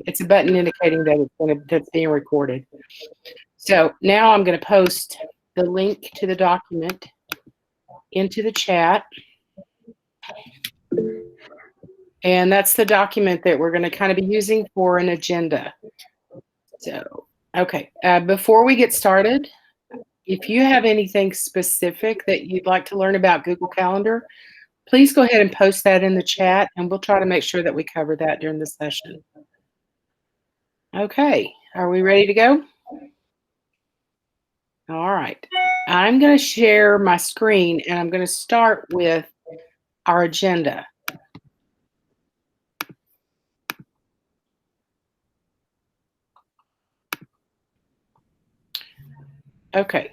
it's a button indicating that that's being recorded. So now I'm going to post the link to the document into the chat. And that's the document that we're going to kind of be using for an agenda. So, okay, before we get started, if you have anything specific that you'd like to learn about Google Calendar, please go ahead and post that in the chat, and we'll try to make sure that we cover that during the session. Okay, are we ready to go? All right, I'm going to share my screen, and I'm going to start with our agenda. Okay,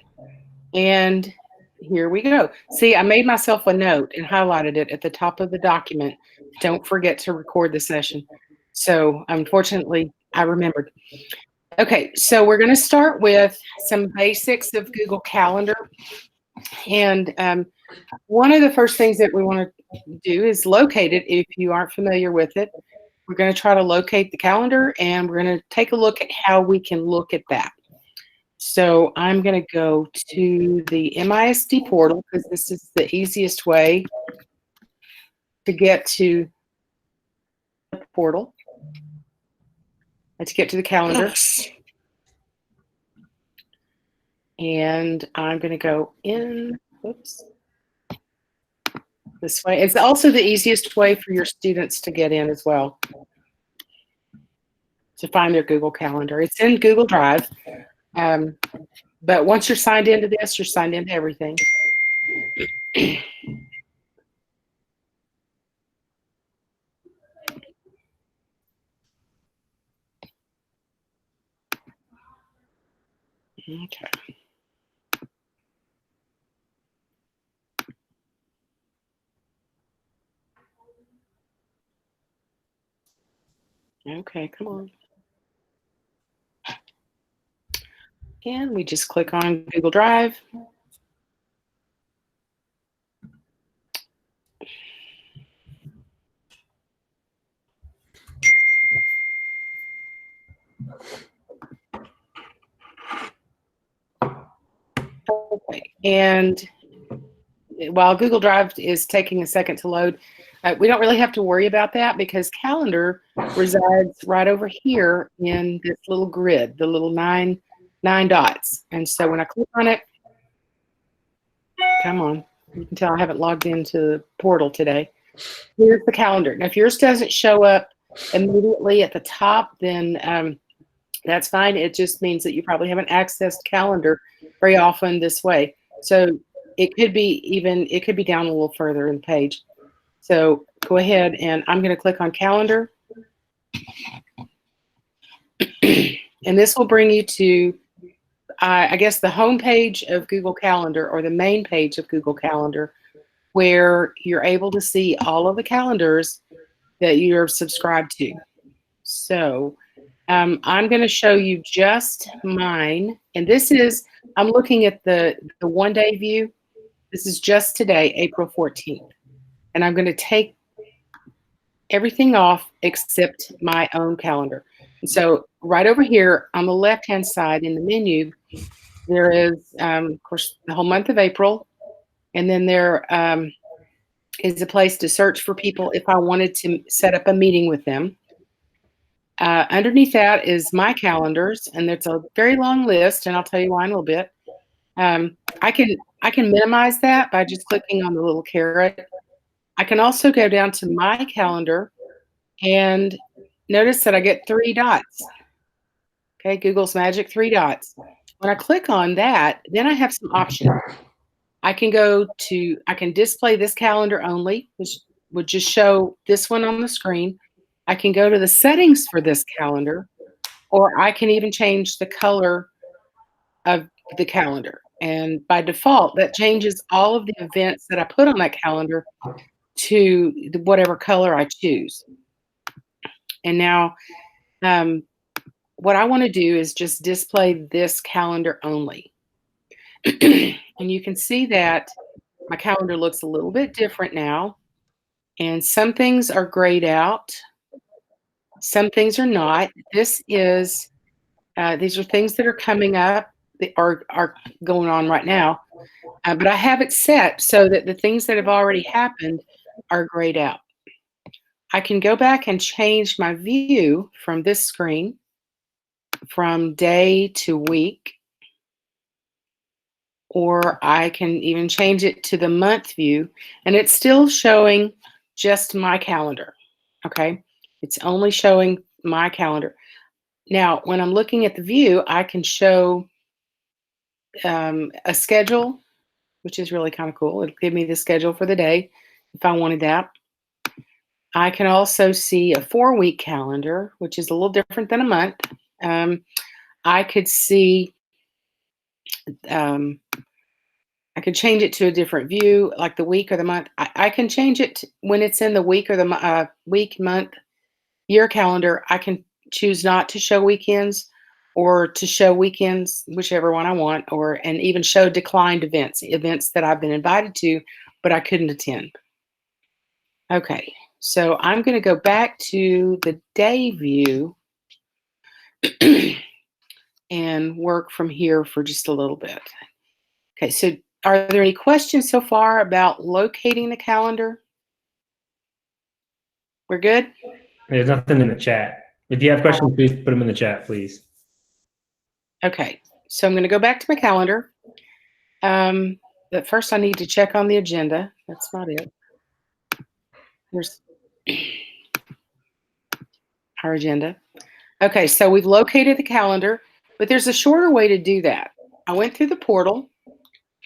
and here we go. See, I made myself a note and highlighted it at the top of the document. Don't forget to record the session. So unfortunately, I remembered. Okay, so we're going to start with some basics of Google Calendar. And one of the first things that we want to do is locate it if you aren't familiar with it. We're going to try to locate the calendar, and we're going to take a look at how we can look at that. So I'm going to go to the MISD portal because this is the easiest way to get to the portal. Let's get to the calendar. And I'm going to go in, oops, this way. It's also the easiest way for your students to get in as well, to find their Google Calendar. It's in Google Drive. But once you're signed into this, you're signed into everything. Okay. Okay, come on. And we just click on Google Drive. Okay, and while Google Drive is taking a second to load, we don't really have to worry about that because Calendar resides right over here in this little grid, the little nine dots. And so when I click on it, come on, you can tell I haven't logged into the portal today. Here's the calendar. Now, if yours doesn't show up immediately at the top, then that's fine. It just means that you probably haven't accessed Calendar very often this way. So it could be down a little further in the page. So go ahead, and I'm going to click on Calendar. And this will bring you to, I guess, the home page of Google Calendar, or the main page of Google Calendar, where you're able to see all of the calendars that you're subscribed to. So I'm going to show you just mine. And this is, I'm looking at the one-day view. This is just today, April 14th. And I'm going to take everything off except my own calendar. And so right over here on the left-hand side in the menu, there is, of course, the whole month of April. And then there is a place to search for people if I wanted to set up a meeting with them. Underneath that is my calendars, and there's a very long list, and I'll tell you why in a little bit. I can minimize that by just clicking on the little caret. I can also go down to my calendar and notice that I get 3 dots. Okay, Google's magic 3 dots. When I click on that, then I have some options. I can display this calendar only, which would just show this one on the screen. I can go to the settings for this calendar, or I can even change the color of the calendar. And by default, that changes all of the events that I put on that calendar to whatever color I choose. And now what I want to do is just display this calendar only. And you can see that my calendar looks a little bit different now. And some things are grayed out. Some things are not. This is, these are things that are coming up, that are going on right now. But I have it set so that the things that have already happened are grayed out. I can go back and change my view from this screen from day to week, or I can even change it to the month view, and it's still showing just my calendar. Okay, it's only showing my calendar. Now, when I'm looking at the view, I can show a schedule, which is really kind of cool. It'll give me the schedule for the day if I wanted that. I can also see a 4-week calendar, which is a little different than a month. I could see, um, I could change it to a different view, like the week or the month. I can change it when it's in the week or the week, month, year calendar. I can choose not to show weekends or to show weekends, whichever one I want, and even show declined events that I've been invited to, but I couldn't attend. Okay, so I'm going to go back to the day view and work from here for just a little bit. Okay, so are there any questions so far about locating the calendar? We're good? There's nothing in the chat. If you have questions, please put them in the chat, please. Okay, so I'm going to go back to my calendar. But first I need to check on the agenda. That's not it. Here's our agenda. Okay, so we've located the calendar, but there's a shorter way to do that. I went through the portal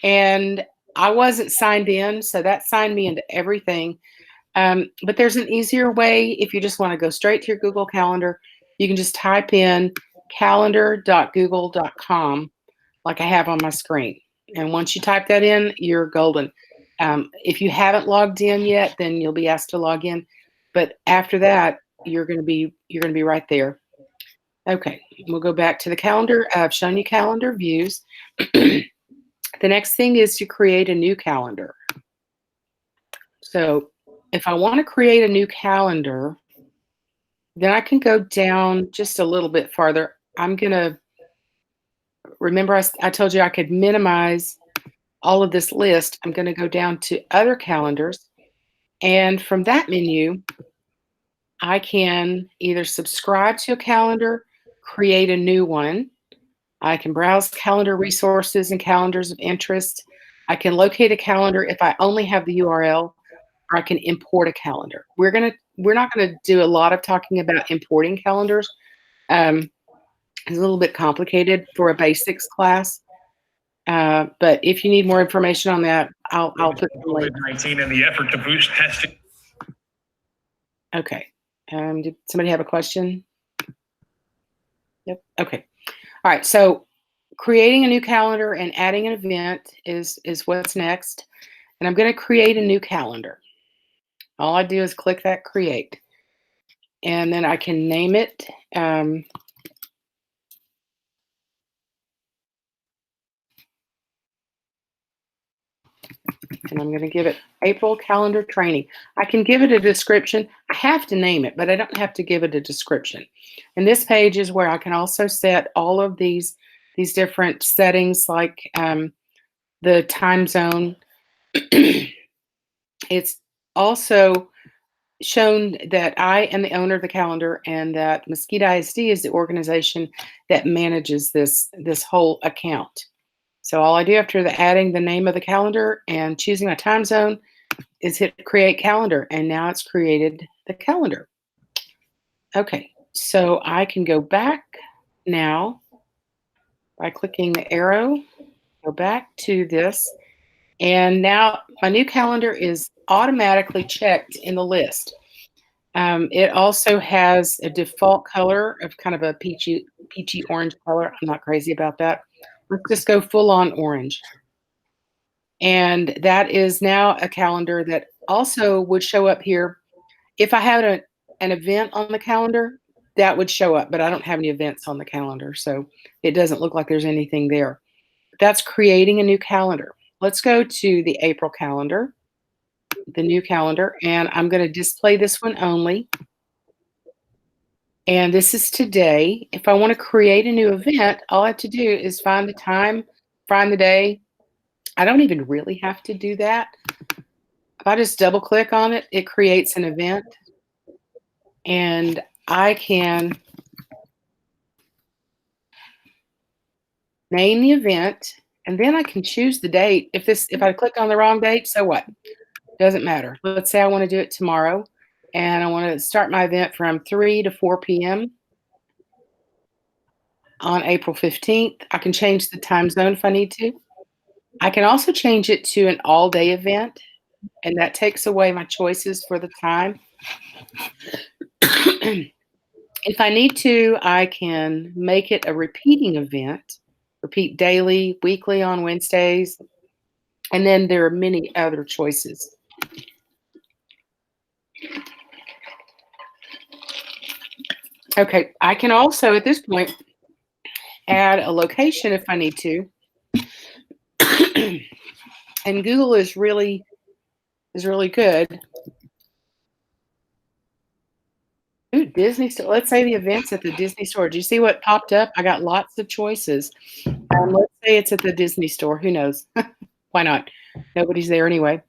and I wasn't signed in, so that signed me into everything. But there's an easier way if you just want to go straight to your Google Calendar. You can just type in calendar.google.com like I have on my screen. And once you type that in, you're golden. If you haven't logged in yet, then you'll be asked to log in. But after that, you're going to be right there. Okay, we'll go back to the calendar. I've shown you calendar views. The next thing is to create a new calendar. So if I want to create a new calendar, then I can go down just a little bit farther. I'm going to, remember I told you I could minimize all of this list. I'm going to go down to other calendars. And from that menu, I can either subscribe to a calendar, create a new one. I can browse calendar resources and calendars of interest. I can locate a calendar if I only have the URL, or I can import a calendar. We're not gonna do a lot of talking about importing calendars. It's a little bit complicated for a basics class. But if you need more information on that, I'll put the link. COVID-19 and the effort to boost testing. Okay. Did somebody have a question? Yep. Okay. All right. So creating a new calendar and adding an event is what's next. And I'm going to create a new calendar. All I do is click that create. And then I can name it. And I'm going to give it April calendar training. I can give it a description. I have to name it, but I don't have to give it a description. And this page is where I can also set all of these different settings, like the time zone. It's also shown that I am the owner of the calendar and that Mesquite ISD is the organization that manages this whole account. So all I do after adding the name of the calendar and choosing my time zone is hit create calendar, and now it's created the calendar. Okay, so I can go back now by clicking the arrow, go back to this, and now my new calendar is automatically checked in the list. It also has a default color of kind of a peachy orange color. I'm not crazy about that. Let's just go full on orange. And that is now a calendar that also would show up here. If I had an event on the calendar, that would show up, but I don't have any events on the calendar, so it doesn't look like there's anything there. That's creating a new calendar. Let's go to the April calendar, the new calendar, and I'm going to display this one only. And this is today. If I want to create a new event, all I have to do is find the time, find the day. I don't even really have to do that. If I just double click on it, it creates an event. And I can name the event, and then I can choose the date. If I click on the wrong date, so what? Doesn't matter. Let's say I want to do it tomorrow, and I want to start my event from 3 to 4 p.m. on April 15th. I can change the time zone if I need to. I can also change it to an all-day event, and that takes away my choices for the time. If I need to, I can make it a repeating event, repeat daily, weekly on Wednesdays, and then there are many other choices. Okay, I can also, at this point, add a location if I need to. And Google is really good. Ooh, Disney store. Let's say the event's at the Disney store. Do you see what popped up? I got lots of choices. Let's say it's at the Disney store. Who knows? Why not? Nobody's there anyway.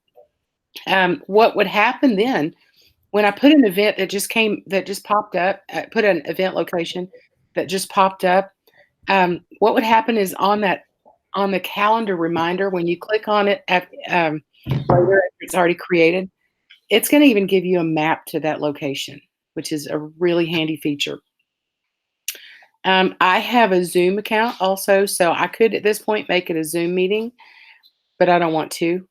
What would happen then when I put an event that just popped up, put an event location that just popped up, what would happen is on the calendar reminder, when you click on it at later, it's already created, it's going to even give you a map to that location, which is a really handy feature. I have a Zoom account also, so I could at this point make it a Zoom meeting, but I don't want to.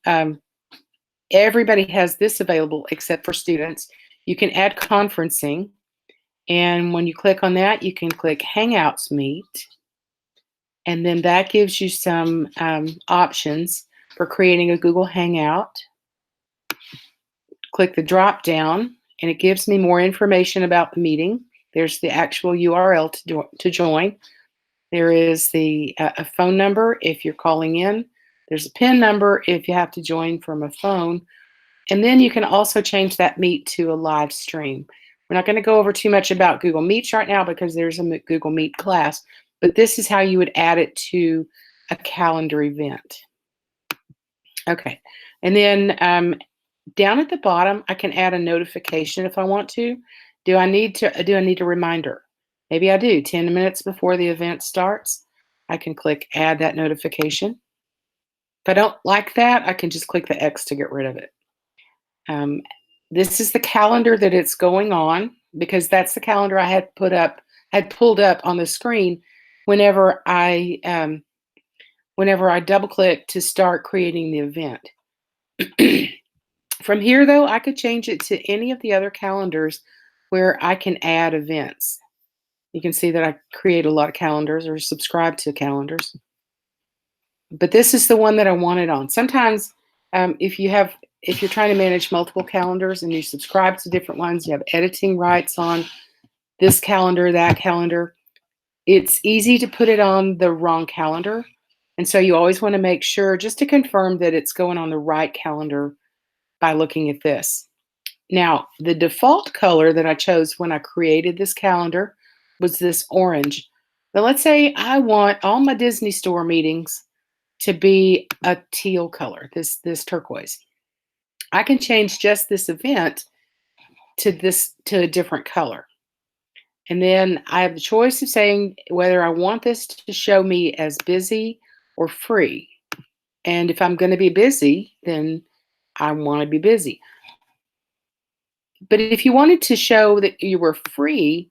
Everybody has this available except for students. You can add conferencing, and when you click on that, you can click Hangouts Meet, and then that gives you some options for creating a Google Hangout. Click the drop down, and it gives me more information about the meeting. There's the actual URL to join. There is a phone number if you're calling in. There's a PIN number if you have to join from a phone. And then you can also change that Meet to a live stream. We're not going to go over too much about Google Meets right now because there's a Google Meet class, but this is how you would add it to a calendar event. Okay, and then down at the bottom, I can add a notification if I want to. Do I need a reminder? Maybe I do. 10 minutes before the event starts, I can click Add that notification. If I don't like that, I can just click the X to get rid of it. This is the calendar that it's going on, because that's the calendar I had pulled up on the screen whenever I double click to start creating the event. From here, though, I could change it to any of the other calendars where I can add events. You can see that I create a lot of calendars or subscribe to calendars. But this is the one that I want it on. Sometimes if you're trying to manage multiple calendars and you subscribe to different ones, you have editing rights on this calendar, that calendar, it's easy to put it on the wrong calendar. And so you always want to make sure, just to confirm that it's going on the right calendar, by looking at this. Now, the default color that I chose when I created this calendar was this orange. But let's say I want all my Disney store meetings to be a teal color, this turquoise. I can change just this event to a different color. And then I have the choice of saying whether I want this to show me as busy or free. And if I'm going to be busy, then I want to be busy. But if you wanted to show that you were free,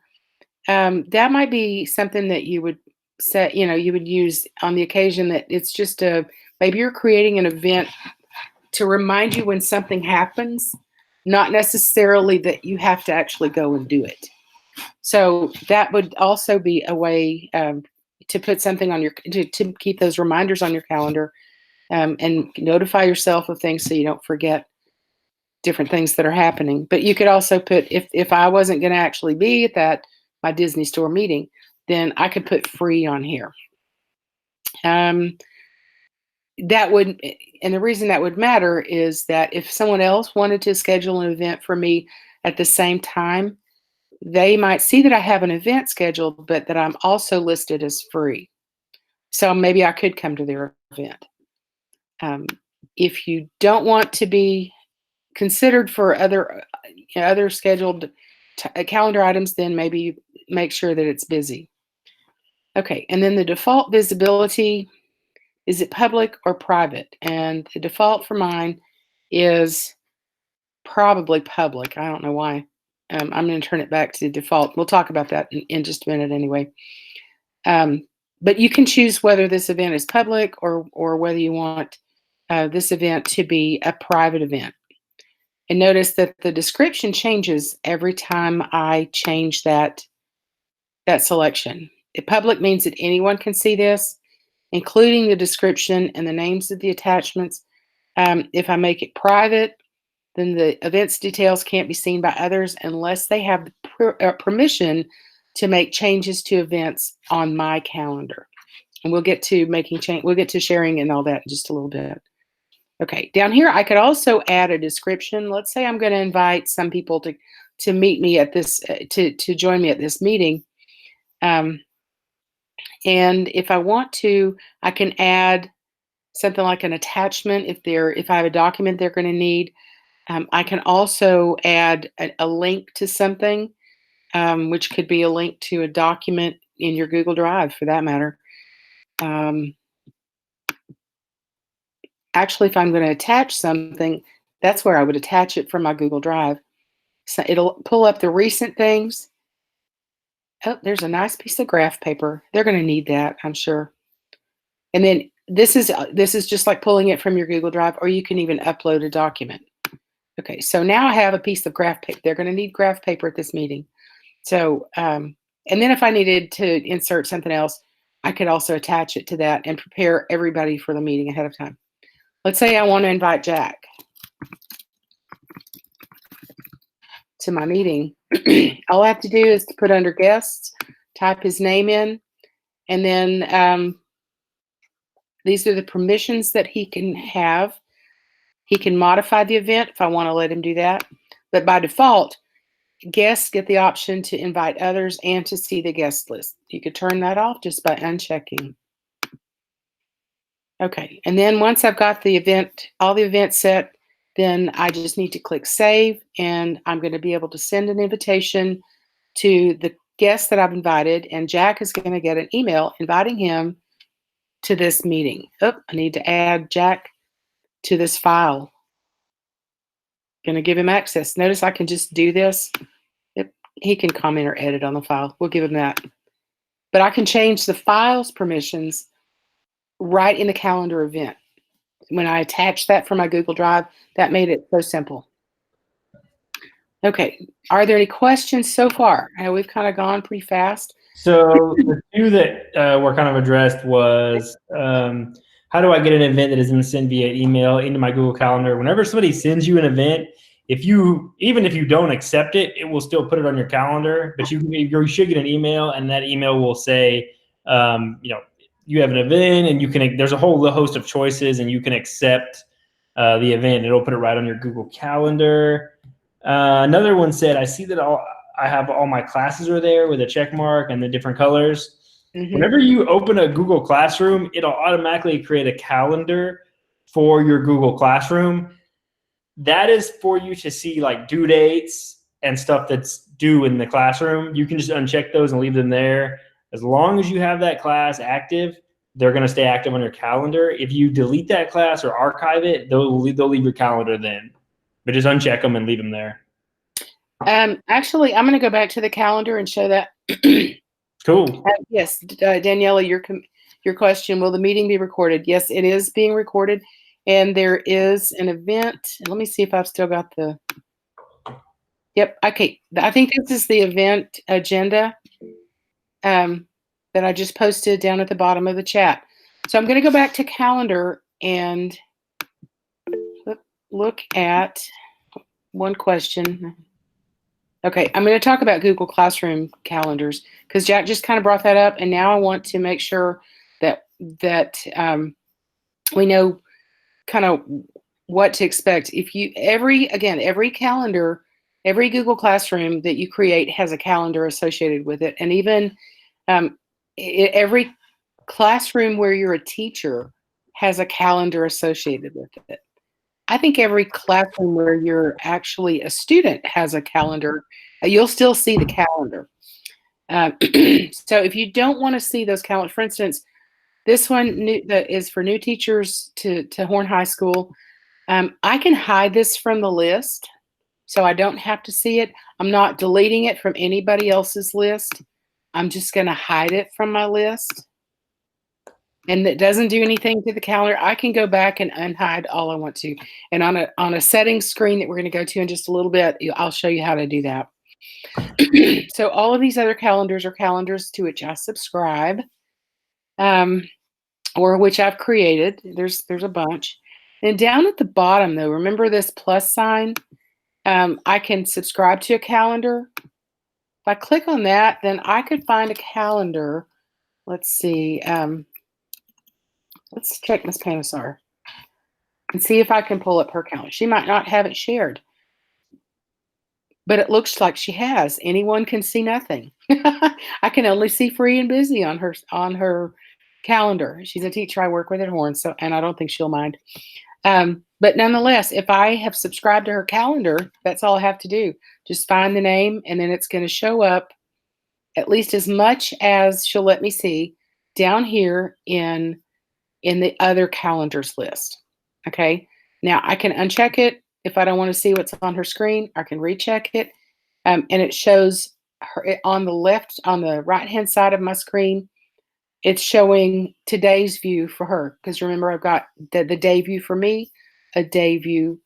that might be something that you would set, you would use on the occasion that it's just maybe you're creating an event to remind you when something happens, not necessarily that you have to actually go and do it. So that would also be a way to put something on to keep those reminders on your calendar, and notify yourself of things so you don't forget different things that are happening. But you could also put, if I wasn't going to actually be at my Disney store meeting, then I could put free on here. That would, and the reason that would matter is that if someone else wanted to schedule an event for me at the same time, they might see that I have an event scheduled, but that I'm also listed as free. So maybe I could come to their event. If you don't want to be considered for other scheduled calendar items, then maybe make sure that it's busy. Okay, and then the default visibility, is it public or private? And the default for mine is probably public. I don't know why. I'm going to turn it back to default. We'll talk about that in just a minute anyway. But you can choose whether this event is public or whether you want this event to be a private event. And notice that the description changes every time I change that selection. Public means that anyone can see this, including the description and the names of the attachments. If I make it private, then the event's details can't be seen by others unless they have permission to make changes to events on my calendar. And we'll get to we'll get to sharing and all that in just a little bit. Okay, down here I could also add a description. Let's say I'm going to invite some people to meet me at this to join me at this meeting. And if I want to, I can add something like an attachment if I have a document they're going to need. I can also add a link to something, which could be a link to a document in your Google Drive, for that matter. Actually, if I'm going to attach something, that's where I would attach it from my Google Drive. So it'll pull up the recent things. Oh, there's a nice piece of graph paper. They're going to need that, I'm sure. And then this is just like pulling it from your Google Drive, or you can even upload a document. Okay, so now I have a piece of graph paper. They're going to need graph paper at this meeting. So, and then if I needed to insert something else, I could also attach it to that and prepare everybody for the meeting ahead of time. Let's say I want to invite Jack to my meeting. All I have to do is to put under guests, type his name in, and then these are the permissions that he can have. He can modify the event if I want to let him do that. But by default, guests get the option to invite others and to see the guest list. You could turn that off just by unchecking. Okay, and then once I've got all the events set, then I just need to click save, and I'm going to be able to send an invitation to the guests that I've invited, and Jack is going to get an email inviting him to this meeting. Oh, I need to add Jack to this file. Going to give him access. Notice I can just do this. Yep, he can comment or edit on the file. We'll give him that. But I can change the file's permissions right in the calendar event. When I attached that from my Google Drive, that made it so simple. Okay, are there any questions so far? We've kind of gone pretty fast. So the two that were kind of addressed was, how do I get an event that is going to send via email into my Google Calendar? Whenever somebody sends you an event, even if you don't accept it, it will still put it on your calendar. But you should get an email, and that email will say, you have an event, and there's a whole host of choices, and you can accept the event. It'll put it right on your Google Calendar. Another one said, I see that I have all my classes are there with a check mark and the different colors. Mm-hmm. Whenever you open a Google Classroom, it'll automatically create a calendar for your Google Classroom. That is for you to see like due dates and stuff that's due in the classroom. You can just uncheck those and leave them there. As long as you have that class active, they're going to stay active on your calendar. If you delete that class or archive it, they'll leave your calendar then. But just uncheck them and leave them there. Actually, I'm going to go back to the calendar and show that. Cool. Yes, Daniela, your question, will the meeting be recorded? Yes, it is being recorded. And there is an event. Let me see if I've still got yep, okay. I think this is the event agenda that I just posted down at the bottom of the chat. So I'm going to go back to calendar and look at one question. Okay, I'm going to talk about Google Classroom calendars because Jack just kind of brought that up, and now I want to make sure that we know kind of what to expect. If you every calendar Every Google Classroom that you create has a calendar associated with it. And even every classroom where you're a teacher has a calendar associated with it. I think every classroom where you're actually a student has a calendar. You'll still see the calendar. So if you don't want to see those calendars, for instance, this one that is for new teachers to Horn High School. I can hide this from the list, so I don't have to see it. I'm not deleting it from anybody else's list. I'm just going to hide it from my list. And it doesn't do anything to the calendar. I can go back and unhide all I want to. And on a settings screen that we're going to go to in just a little bit, I'll show you how to do that. So all of these other calendars are calendars to which I subscribe, or which I've created. There's a bunch. And down at the bottom, though, remember this plus sign? I can subscribe to a calendar. If I click on that, then I could find a calendar. Let's see. Let's check Miss Panosar and see if I can pull up her calendar. She might not have it shared, but it looks like she has. Anyone can see nothing. I can only see free and busy on her calendar. She's a teacher I work with at Horn, and I don't think she'll mind. But nonetheless, if I have subscribed to her calendar, that's all I have to do. Just find the name, and then it's going to show up at least as much as she'll let me see down here in the other calendars list. Okay. Now I can uncheck it if I don't want to see what's on her screen. I can recheck it, and it shows her on the right-hand side of my screen. It's showing today's view for her, because remember, I've got the day view for me. A day view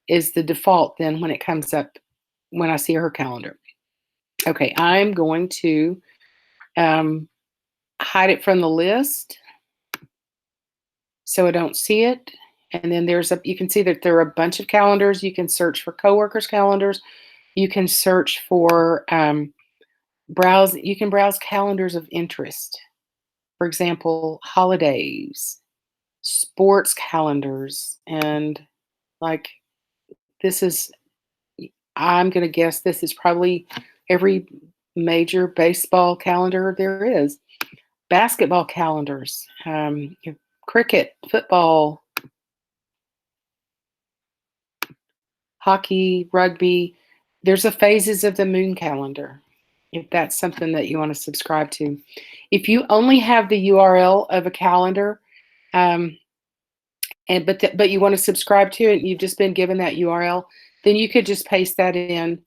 is the default then when it comes up when I see her calendar. Okay, I'm going to hide it from the list so I don't see it. And then you can see that there are a bunch of calendars. You can search for coworkers' calendars. You can search for browse calendars of interest. For example, holidays, sports calendars, and like I'm going to guess this is probably every major baseball calendar there is. Basketball calendars, cricket, football, hockey, rugby. There's a phases of the moon calendar, if that's something that you want to subscribe to. If you only have the URL of a calendar, but you want to subscribe to it, and you've just been given that URL, then you could just paste that in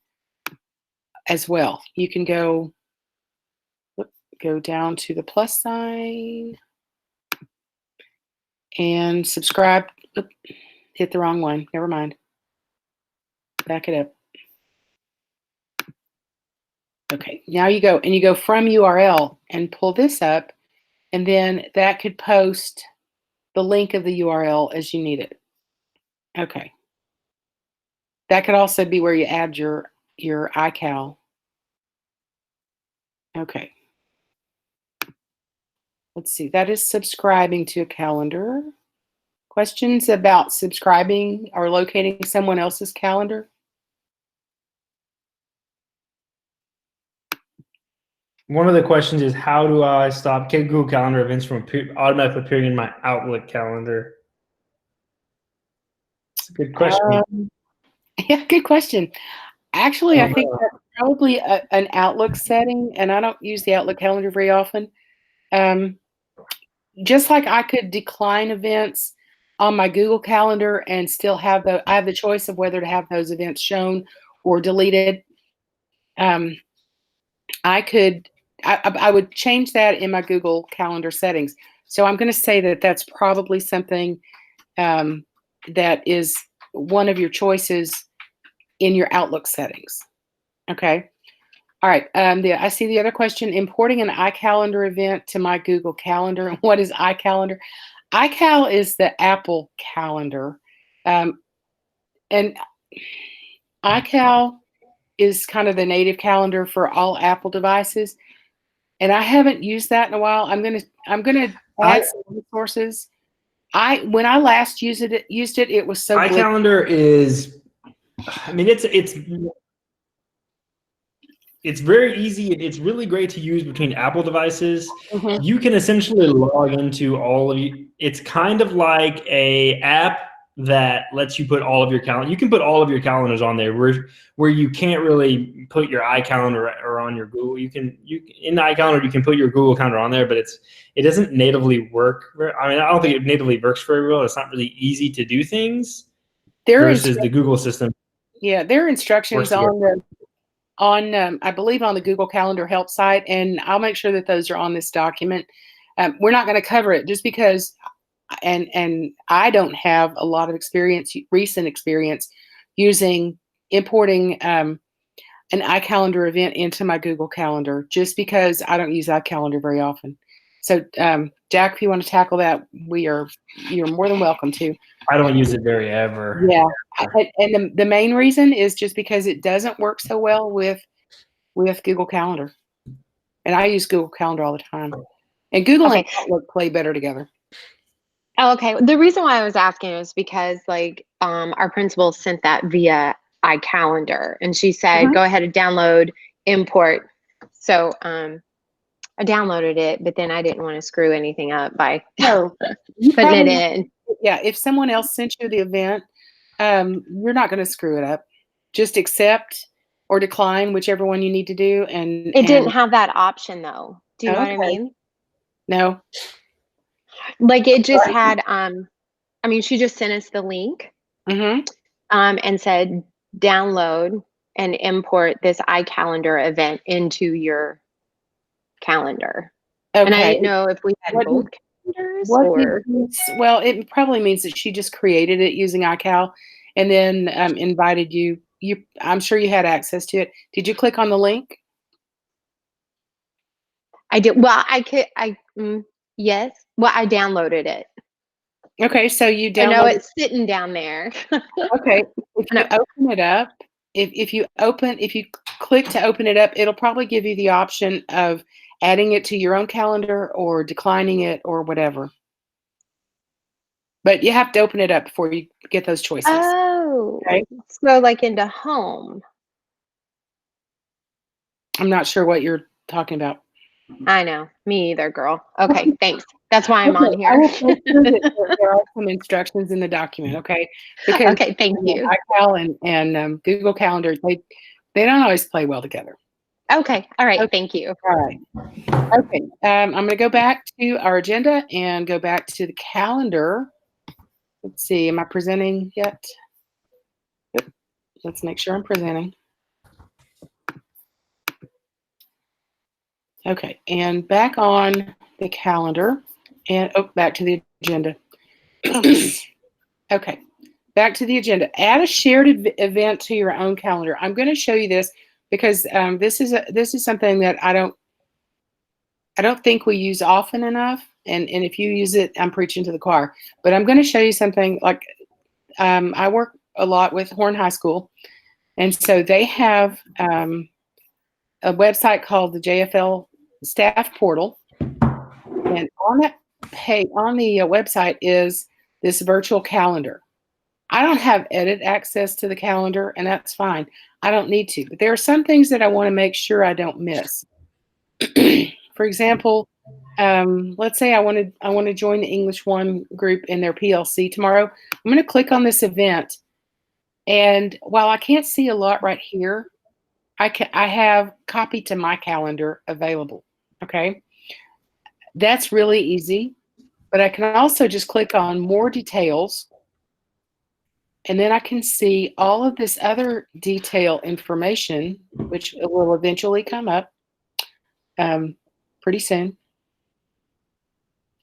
as well. You can go down to the plus sign and subscribe. Oop, hit the wrong one. Never mind. Back it up. Okay, now you go from URL and pull this up, and then that could post the link of the URL as you need it. Okay. That could also be where you add your iCal. Okay. Let's see. That is subscribing to a calendar. Questions about subscribing or locating someone else's calendar? One of the questions is, how do I stop Google Calendar events from automatically appearing in my Outlook calendar? It's a good question. Yeah, good question. Actually, I think that's probably an Outlook setting, and I don't use the Outlook calendar very often. Just like I could decline events on my Google Calendar and still have I have the choice of whether to have those events shown or deleted. I would change that in my Google Calendar settings. So I'm going to say that that's probably something that is one of your choices in your Outlook settings. Okay. All right. I see the other question: importing an iCalendar event to my Google Calendar. What is iCalendar? iCal is the Apple calendar, and iCal is kind of the native calendar for all Apple devices. And I haven't used that in a while. I'm gonna add some resources. When I last used it, it was so. iCalendar is, I mean, it's it's very easy. It's really great to use between Apple devices. Mhm. You can essentially log into all of you. It's kind of like a app that lets you put all of your calendar. You can put all of your calendars on there where you can't really put your iCalendar or on your Google. You in the iCalendar you can put your Google Calendar on there, but it doesn't natively work. I mean, I don't think it natively works very well. It's not really easy to do things versus the Google system. Yeah, there are instructions Works together. on I believe on the Google Calendar help site, and I'll make sure that those are on this document. We're not going to cover it just because, and I don't have a lot of recent experience importing an iCalendar event into my Google Calendar, just because I don't use iCalendar very often. So, Jack, if you want to tackle that, you're more than welcome to. I don't use it very ever. Yeah, and the main reason is just because it doesn't work so well with Google Calendar, and I use Google Calendar all the time. And Google and Outlook play better together. Oh, okay. The reason why I was asking is because our principal sent that via iCalendar, and she said, go ahead and download, import. So I downloaded it, but then I didn't want to screw anything up by putting it in. Yeah, if someone else sent you the event, you're not going to screw it up. Just accept or decline, whichever one you need to do. And it didn't have that option, though. Do you know what I mean? No. Like it just had. I mean, she just sent us the link, and said download and import this iCalendar event into your calendar. Okay. And I didn't know if we had both calendars or. Well, it probably means that she just created it using iCal, and then invited you. I'm sure you had access to it. Did you click on the link? I did. Well, I could. Yes. Well, I downloaded it. Okay, so you download. I know it's sitting down there. Okay, if you open it up, if you click to open it up, it'll probably give you the option of adding it to your own calendar or declining it or whatever. But you have to open it up before you get those choices. Oh, okay. So like into home. I'm not sure what you're talking about. I know. Me either, girl. Okay, thanks. That's why I'm on here. I will make sure that there are some instructions in the document, okay? Because okay, thank you. iCal and Google Calendar, they don't always play well together. Okay, all right, thank you. All right. Okay, I'm going to go back to our agenda and go back to the calendar. Let's see, am I presenting yet? Yep. Let's make sure I'm presenting. Okay, and back on the calendar, and back to the agenda. Okay, back to the agenda. Add a shared event to your own calendar. I'm going to show you this because this is something that I don't think we use often enough. And if you use it, I'm preaching to the choir. But I'm going to show you something like I work a lot with Horn High School, and so they have a website called the JFL Staff Portal, and on that page, on the website is this virtual calendar. I don't have edit access to the calendar, and that's fine. I don't need to, but there are some things that I want to make sure I don't miss. For example, let's say I want to join the English 1 group in their PLC tomorrow. I'm going to click on this event, and while I can't see a lot right here, I have copy to my calendar available. Okay, that's really easy, but I can also just click on more details, and then I can see all of this other detail information, which will eventually come up pretty soon.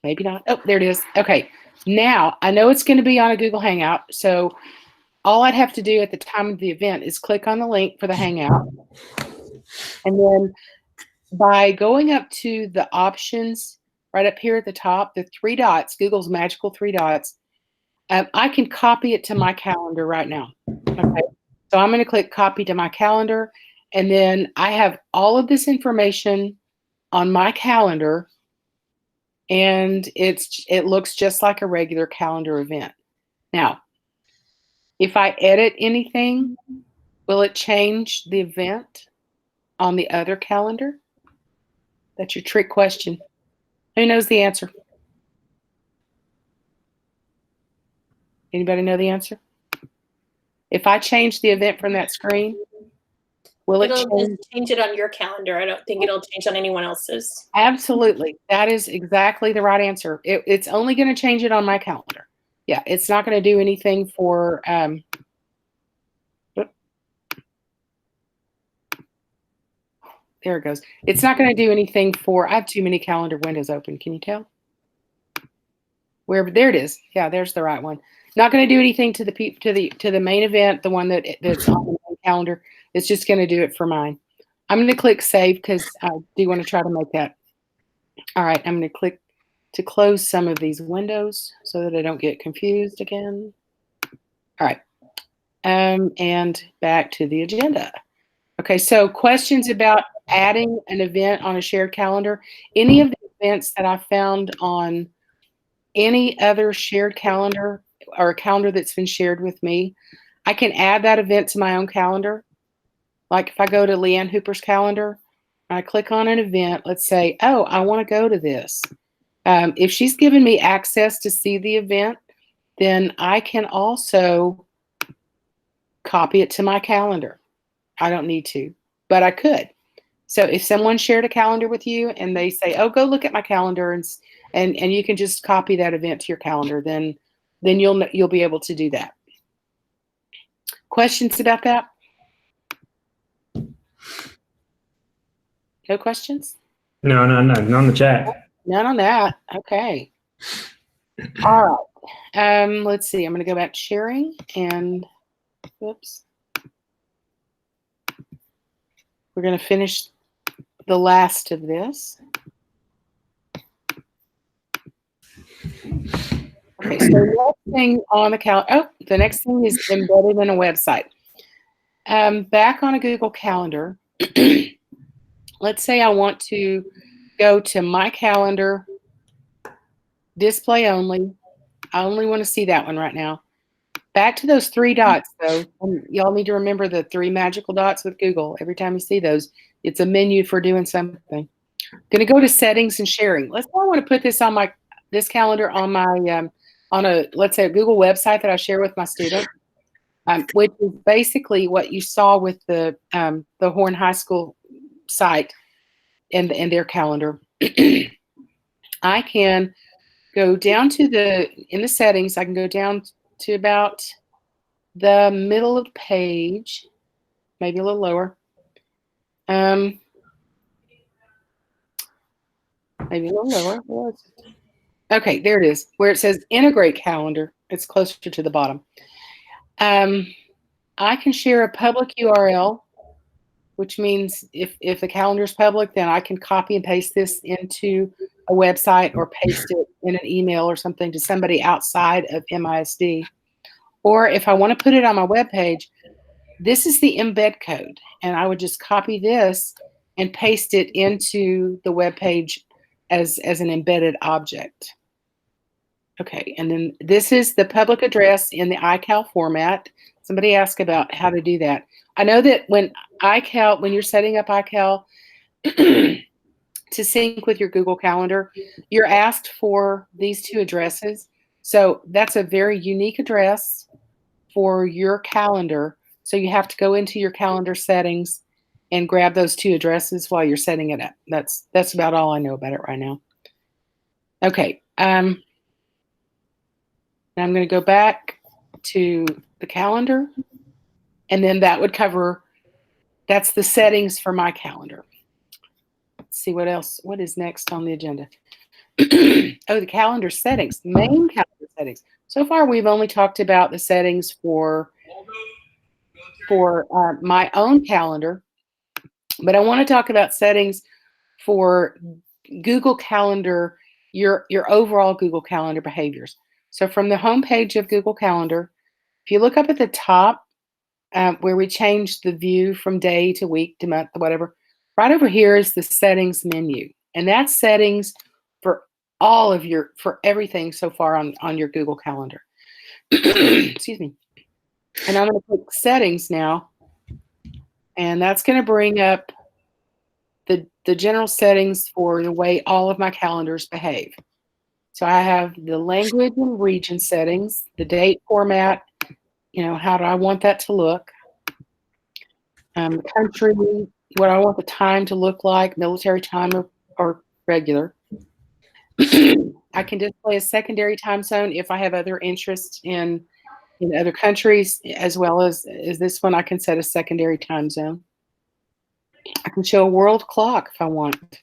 Maybe not. Oh, there it is. Okay, now I know it's going to be on a Google Hangout, so all I'd have to do at the time of the event is click on the link for the Hangout, and then by going up to the options right up here at the top, the 3 dots, Google's magical 3 dots, I can copy it to my calendar right now. Okay, so I'm going to click copy to my calendar, and then I have all of this information on my calendar, and it looks just like a regular calendar event. Now, if I edit anything, will it change the event on the other calendar? That's your trick question. Who knows the answer? Anybody know the answer? If I change the event from that screen, will it It'll change? just change it on your calendar. I don't think it'll change on anyone else's. Absolutely. That is exactly the right answer. It's only going to change it on my calendar. Yeah, it's not going to do anything for there it goes. It's not going to do anything for, I have too many calendar windows open. Can you tell? Where, there it is. Yeah, there's the right one. Not going to do anything to the main event, the one that's on the main calendar. It's just going to do it for mine. I'm going to click save because I do want to try to make that. All right, I'm going to click to close some of these windows so that I don't get confused again. All right, and back to the agenda. Okay, so questions about adding an event on a shared calendar. Any of the events that I found on any other shared calendar or a calendar that's been shared with me, I can add that event to my own calendar. Like if I go to Leanne Hooper's calendar, I click on an event, let's say, oh, I want to go to this. If she's given me access to see the event, then I can also copy it to my calendar. I don't need to, but I could. So if someone shared a calendar with you and they say, oh, go look at my calendar, and you can just copy that event to your calendar, then you'll be able to do that. Questions about that? No questions? No, none on the chat. None on that. Okay. All right. Let's see. I'm going to go back to sharing and whoops. We're going to finish the last of this. Okay, so the next thing on the calendar, oh, the next thing is embedded in a website. Back on a Google Calendar, let's say I want to go to my calendar, display only. I only want to see that one right now. Back to those three dots, though. Y'all need to remember the three magical dots with Google. Every time you see those, it's a menu for doing something. Going to go to settings and sharing. Let's say I want to put this on this calendar on my on a, let's say, a Google website that I share with my students, which is basically what you saw with the Horn High School site and their calendar. I can go down to in the settings, I can go down to about the middle of the page, maybe a little lower. Maybe a little lower. Okay, there it is, where it says integrate calendar. It's closer to the bottom. I can share a public URL, which means if the calendar is public, then I can copy and paste this into a website or paste it in an email or something to somebody outside of MISD. Or if I want to put it on my web page, this is the embed code, and I would just copy this and paste it into the web page as an embedded object. Okay, and then this is the public address in the iCal format. Somebody asked about how to do that. I know that when you're setting up iCal to sync with your Google Calendar, you're asked for these two addresses. So that's a very unique address for your calendar. So you have to go into your calendar settings and grab those two addresses while you're setting it up. That's about all I know about it right now. Okay. Now I'm going to go back to the calendar, and then that would cover, that's the settings for my calendar. Let's see what else, what is next on the agenda. Oh, the calendar settings, main calendar settings. So far, we've only talked about the settings for my own calendar, but I want to talk about settings for Google Calendar, your overall Google Calendar behaviors. So from the home page of Google Calendar, if you look up at the top where we change the view from day to week to month, whatever, right over here is the settings menu. And that's settings for all of for everything so far on your Google Calendar. Excuse me. And I'm going to click settings now. And that's going to bring up the general settings for the way all of my calendars behave. So I have the language and region settings, the date format, how do I want that to look? Country, what I want the time to look like, military time or regular. I can display a secondary time zone if I have other interests in other countries, as well as this one, I can set a secondary time zone. I can show a world clock if I want.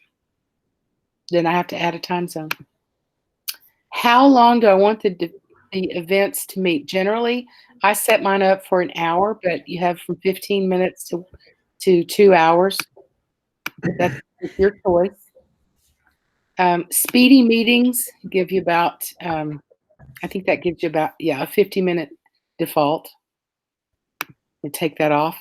Then I have to add a time zone. How long do I want the events to meet? Generally, I set mine up for an hour, but you have from 15 minutes to 2 hours. That's your choice. Speedy meetings give you about, I think that gives you about, a 50-minute default. You take that off.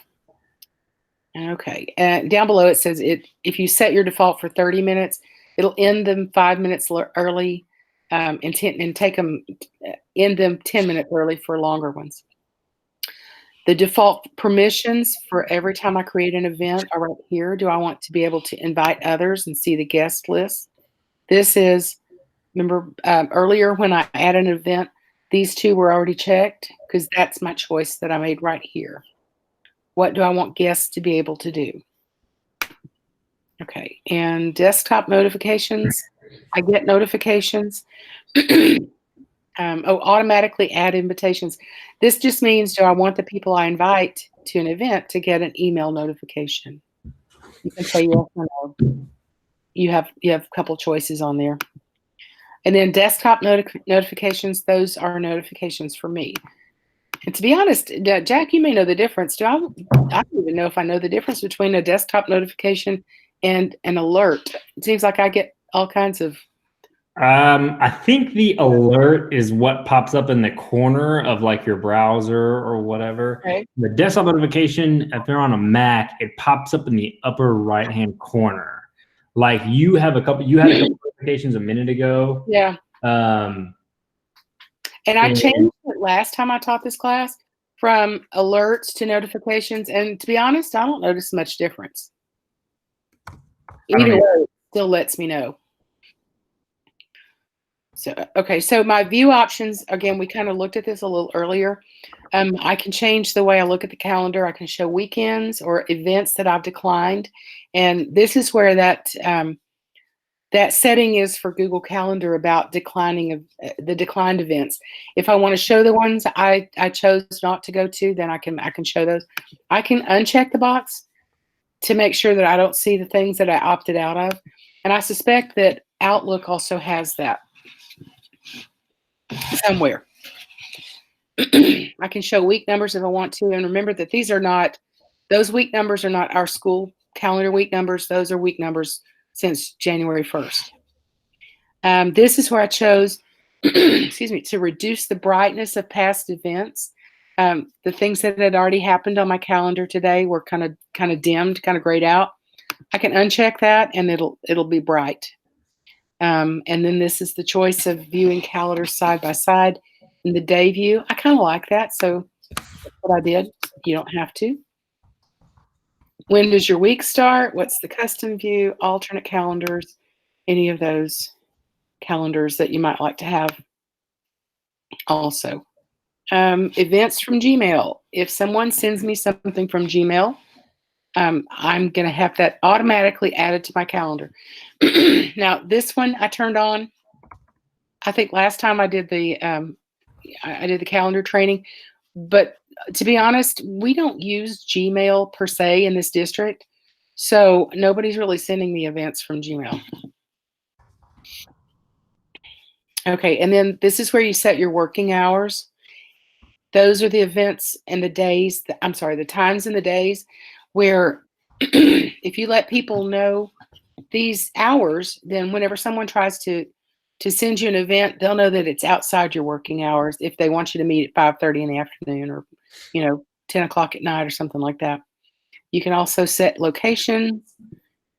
Okay. Down below it says if you set your default for 30 minutes, it'll end them 5 minutes early and take them, end them 10 minutes early for longer ones. The default permissions for every time I create an event are right here. Do I want to be able to invite others and see the guest list? This is, remember earlier when I added an event, these two were already checked because that's my choice that I made right here. What do I want guests to be able to do? Okay, and desktop notifications. I get notifications. Automatically add invitations. This just means, do I want the people I invite to an event to get an email notification? You can say yes or no. You have a couple choices on there. And then desktop notifications, those are notifications for me. And to be honest, Jack, you may know the difference. I don't even know if I know the difference between a desktop notification and an alert. It seems like I get all kinds of. I think the alert is what pops up in the corner of like your browser or whatever. Okay. The desktop notification, if they're on a Mac, it pops up in the upper right-hand corner. Like you had a couple notifications a minute ago. Yeah. And I changed it last time I taught this class from alerts to notifications. And to be honest, I don't notice much difference. Either way, it still lets me know. So, okay, so my view options, again, we kind of looked at this a little earlier. I can change the way I look at the calendar. I can show weekends or events that I've declined. And this is where that setting is for Google Calendar about declining the declined events. If I want to show the ones I chose not to go to, then I can show those. I can uncheck the box to make sure that I don't see the things that I opted out of. And I suspect that Outlook also has that somewhere. I can show week numbers if I want to. And remember that those week numbers are not our school calendar week numbers. Those are week numbers since January 1st. This is where I chose, excuse me, to reduce the brightness of past events. The things that had already happened on my calendar today were kind of dimmed, kind of grayed out. I can uncheck that and it'll be bright. And then this is the choice of viewing calendars side by side in the day view. I kind of like that, so that's what I did. You don't have to. When does your week start? What's the custom view? Alternate calendars? Any of those calendars that you might like to have also. Events from Gmail. If someone sends me something from Gmail, I'm going to have that automatically added to my calendar. Now, this one I turned on. I think last time I did the calendar training, but to be honest, we don't use Gmail per se in this district, so nobody's really sending me events from Gmail. Okay, and then this is where you set your working hours. Those are the events and the days, the times and the days where if you let people know these hours, then whenever someone tries to send you an event, they'll know that it's outside your working hours if they want you to meet at 5:30 in the afternoon or 10 o'clock at night or something like that. You can also set locations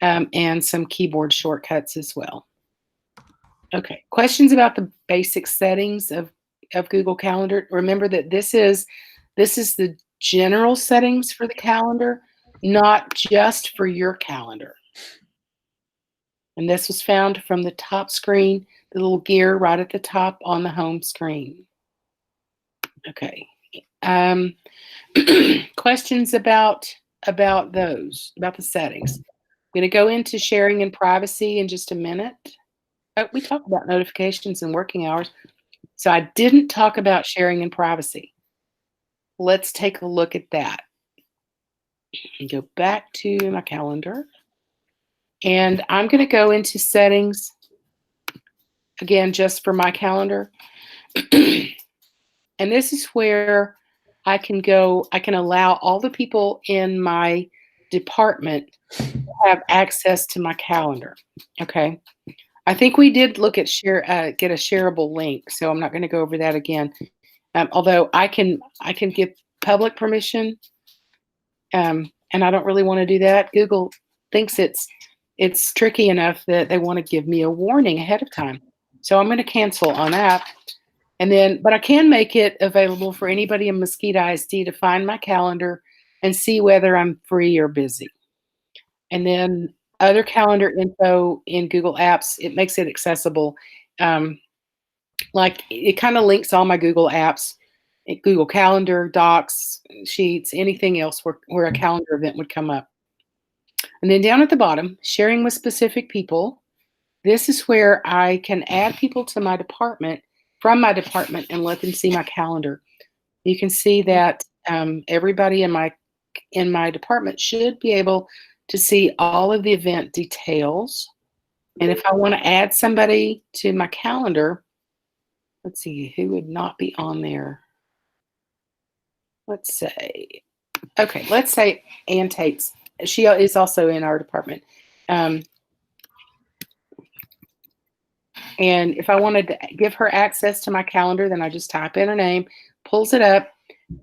and some keyboard shortcuts as well. Okay, questions about the basic settings of Google Calendar. Remember that this is the general settings for the calendar, not just for your calendar. And this was found from the top screen, the little gear right at the top on the home screen. Okay. Questions about the settings. I'm going to go into sharing and privacy in just a minute. Oh, we talked about notifications and working hours. So I didn't talk about sharing and privacy. Let's take a look at that. Go back to my calendar. And I'm going to go into settings, again, just for my calendar. And this is where I can allow all the people in my department to have access to my calendar. Okay. I think we did look at get a shareable link, so I'm not going to go over that again. Although I can give public permission, and I don't really want to do that. Google thinks it's tricky enough that they want to give me a warning ahead of time. So I'm going to cancel on that. But I can make it available for anybody in Mosquito ISD to find my calendar and see whether I'm free or busy. And then other calendar info in Google Apps, it makes it accessible. Like it kind of links all my Google apps, Google Calendar, Docs, Sheets, anything else where a calendar event would come up. And then down at the bottom, sharing with specific people. This is where I can add people to my department, from my department, and let them see my calendar. You can see that everybody in my department should be able to see all of the event details. And if I want to add somebody to my calendar, let's see, who would not be on there? Let's say, okay, let's say Ann Tates. She is also in our department. And if I wanted to give her access to my calendar, then I just type in her name, pulls it up,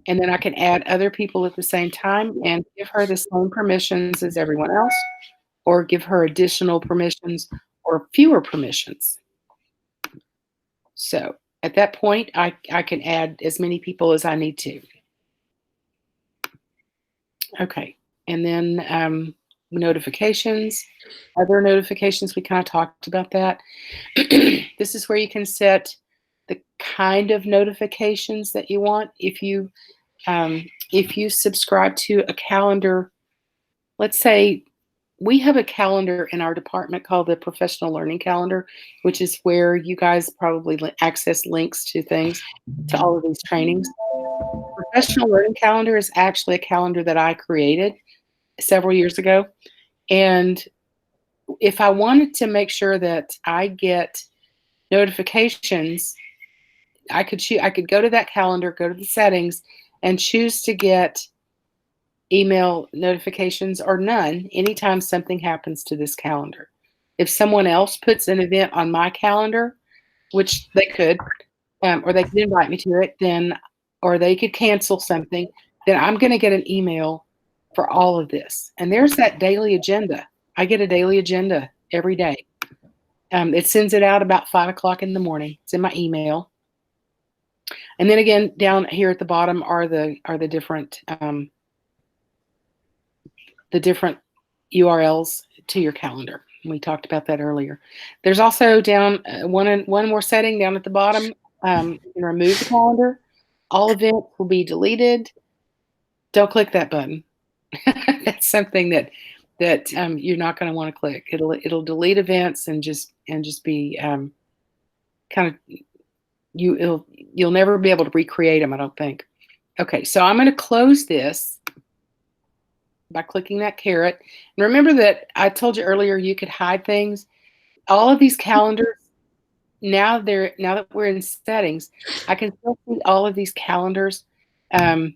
and then I can add other people at the same time and give her the same permissions as everyone else, or give her additional permissions or fewer permissions. So at that point, I can add as many people as I need to. Okay, and then notifications, other notifications, we kind of talked about that. This is where you can set the kind of notifications that you want. If you subscribe to a calendar, let's say we have a calendar in our department called the Professional Learning Calendar, which is where you guys probably access links to things, to all of these trainings. Professional Learning Calendar is actually a calendar that I created several years ago. And if I wanted to make sure that I get notifications, I could go to that calendar, go to the settings, and choose to get email notifications or none anytime something happens to this calendar. If someone else puts an event on my calendar, which they could, or they could invite me to it, or they could cancel something, then I'm going to get an email for all of this. And there's that daily agenda. I get a daily agenda every day. It sends it out about 5 o'clock in the morning. It's in my email. And then again, down here at the bottom are the different URLs to your calendar. We talked about that earlier. There's also down one more setting down at the bottom. You can remove the calendar. All events will be deleted. Don't click that button. That's something that you're not going to want to click. It'll delete events and just be kind of you'll never be able to recreate them, I don't think. Okay, so I'm going to close this by clicking that caret. And remember that I told you earlier you could hide things. All of these calendars, now that we're in settings, I can still see all of these calendars that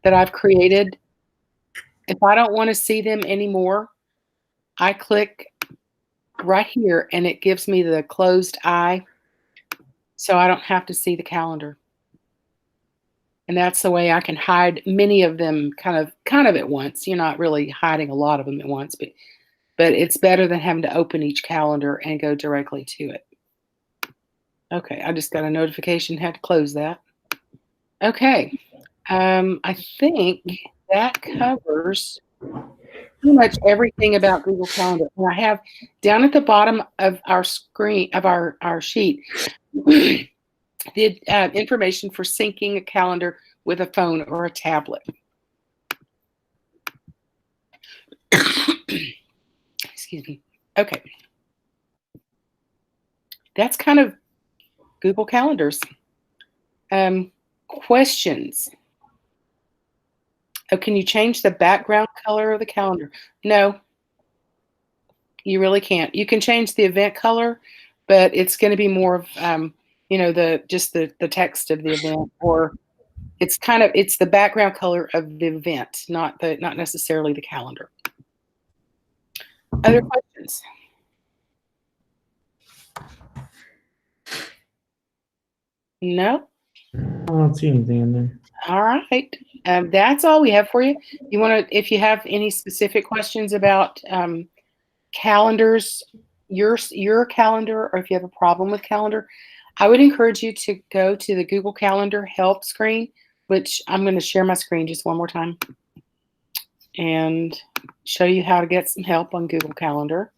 I've created. If I don't want to see them anymore, I click right here and it gives me the closed eye, so I don't have to see the calendar. And that's the way I can hide many of them kind of at once. You're not really hiding a lot of them at once, but it's better than having to open each calendar and go directly to it. Okay, I just got a notification, had to close that. Okay, I think that covers pretty much everything about Google Calendar. And I have down at the bottom of our screen, of our sheet, the information for syncing a calendar with a phone or a tablet. Excuse me. Okay. That's kind of Google Calendars. Questions. Oh, can you change the background color of the calendar? No, you really can't. You can change the event color, but it's going to be more of, you know, the text of the event, or it's the background color of the event, not necessarily the calendar. Other questions? No? I don't see anything in there. All right. That's all we have for you. You want to, if you have any specific questions about calendars, your calendar, or if you have a problem with calendar, I would encourage you to go to the Google Calendar help screen, which I'm going to share my screen just one more time and show you how to get some help on Google Calendar.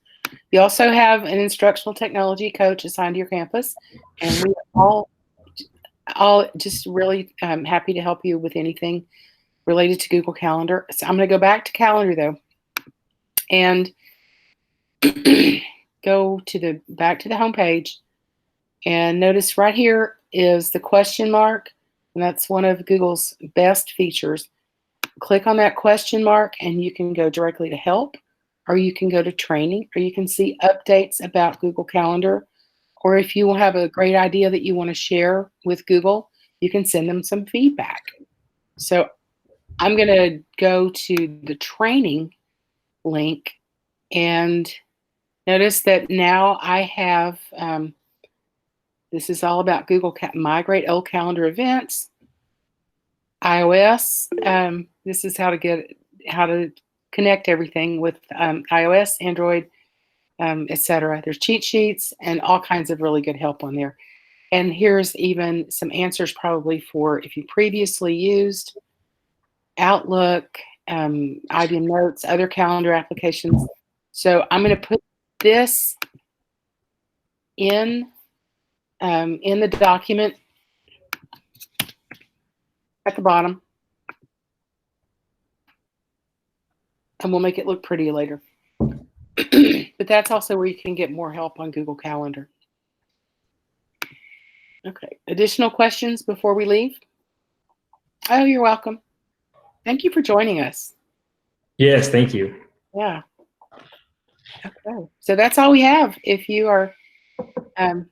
You also have an instructional technology coach assigned to your campus, and we all just really happy to help you with anything related to Google Calendar. So I'm going to go back to Calendar though, and go to back to the home page, and notice right here is the question mark, and that's one of Google's best features. Click on that question mark and you can go directly to help, or you can go to training, or you can see updates about Google Calendar. Or if you have a great idea that you want to share with Google, you can send them some feedback. So I'm going to go to the training link, and notice that now I have, this is all about Google Migrate Old Calendar Events, iOS. This is how to connect everything with iOS, Android, etc. There's cheat sheets and all kinds of really good help on there. And here's even some answers probably for if you previously used Outlook, IBM Notes, other calendar applications. So I'm going to put this in the document at the bottom, and we'll make it look pretty later. But that's also where you can get more help on Google Calendar. Okay, additional questions before we leave? Oh, you're welcome. Thank you for joining us. Yes, thank you. Yeah. Okay, so that's all we have. If you are, if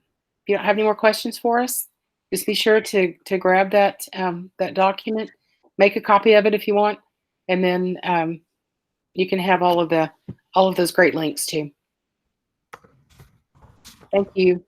you don't have any more questions for us, just be sure to grab that that document, make a copy of it if you want, and then you can have all of those great links too. Thank you.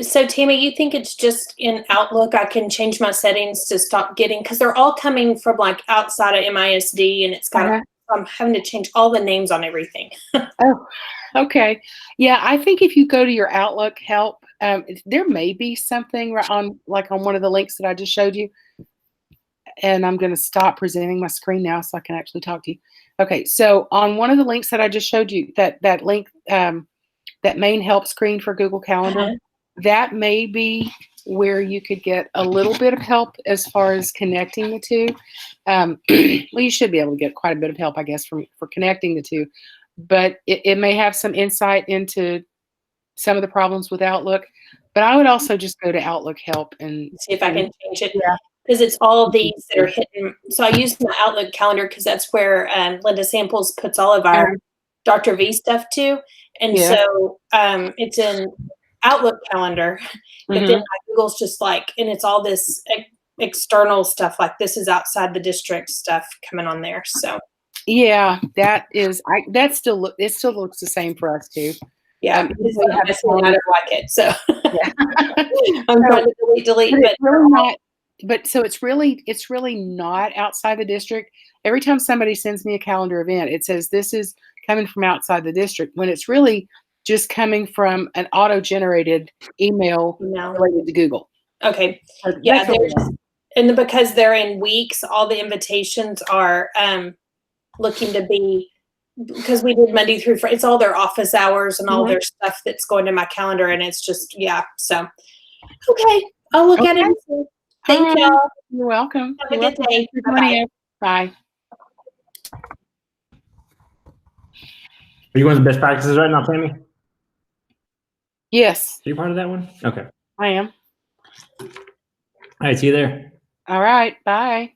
So Tammy, you think it's just in Outlook I can change my settings to stop getting, because they're all coming from like outside of MISD, and it's got I'm having to change all the names on everything. Oh, okay. Yeah, I think if you go to your Outlook help, there may be something on one of the links that I just showed you. And I'm going to stop presenting my screen now so I can actually talk to you. Okay, so on one of the links that I just showed you, that link, that main help screen for Google Calendar, that may be where you could get a little bit of help as far as connecting the two. Well, you should be able to get quite a bit of help, I guess, for connecting the two. But it may have some insight into some of the problems with Outlook. But I would also just go to Outlook help and see if I can change it. Yeah. Because it's all these that are hidden. So I use my Outlook calendar because that's where Linda Samples puts all of our Dr. V stuff too. And so it's in Outlook calendar, but then my Google's just like, and it's all this external stuff, like this is outside the district stuff coming on there. So yeah, it still looks the same for us too. Yeah, I don't like it. So I'm trying to delete, but really not. But so it's really not outside the district. Every time somebody sends me a calendar event, it says this is coming from outside the district, when it's really just coming from an auto-generated email No. related to Google. Okay. That's Yeah, what- and because they're in weeks, all the invitations are looking to be, because we did Monday through Friday, it's all their office hours and all their stuff that's going to my calendar, and it's just, yeah, so. Okay, I'll look at it and see. Thank y'all. You're welcome. Have a good day. You're welcome. Bye-bye. Bye. Are you going to best practices right now, Tammy? Are Yes, you part of that one? Okay. I am. All right, see you there. All right. Bye.